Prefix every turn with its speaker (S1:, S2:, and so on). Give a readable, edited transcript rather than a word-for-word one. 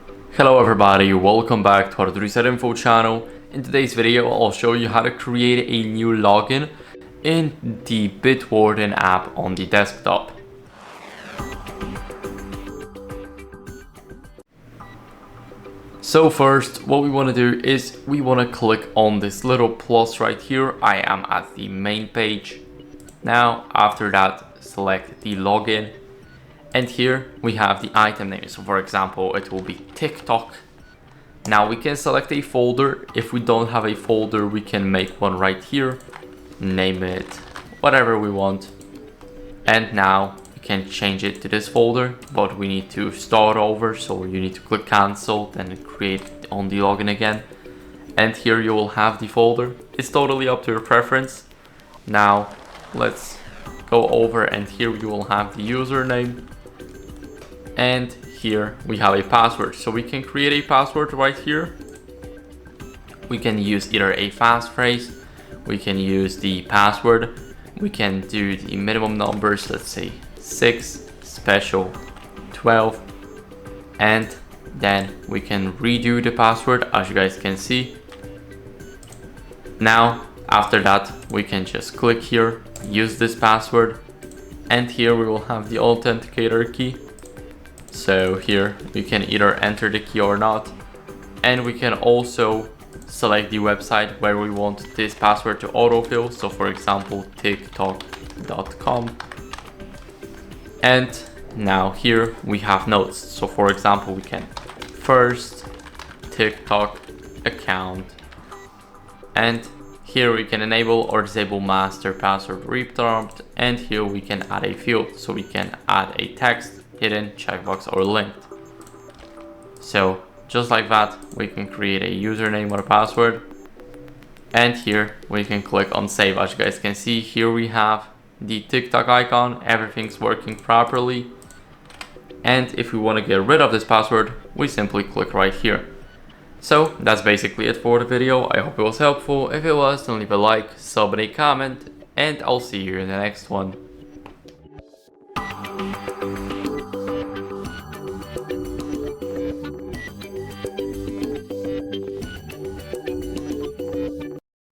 S1: Hello everybody, welcome back to HardReset.Info channel. In today's video, I'll show you how to create a new login in the Bitwarden app on the desktop. So first, what we want to do is we want to click on this little plus right here. I am at the main page. Now, after that, select the login. And here we have the item name. So for example, it will be TikTok. Now we can select a folder. If we don't have a folder, we can make one right here. Name it whatever we want. And now we can change it to this folder, but we need to start over. So you need to click cancel, then create on the login again. And here you will have the folder. It's totally up to your preference. Now let's go over, and here you will have the username. And here we have a password, so we can create a password right here. We can use either a passphrase, we can use the password, we can do the minimum numbers, let's say 6, special 12, and then we can redo the password, as you guys can see. Now after that, we can just click here, use this password, and here we will have the authenticator key. So here we can either enter the key or not, and we can also select the website where we want this password to autofill. So for example, tiktok.com. And now here we have notes. So for example, we can first TikTok account, and here we can enable or disable master password reprompt, and here we can add a field. So we can add a text, hidden, checkbox, or linked. So just like that, we can create a username or a password, and here we can click on save. As you guys can see, here we have the TikTok icon, everything's working properly. And if we want to get rid of this password, we simply click right here. So that's basically it for the video. I hope it was helpful. If it was, then leave a like, sub, and a comment, and I'll see you in the next one.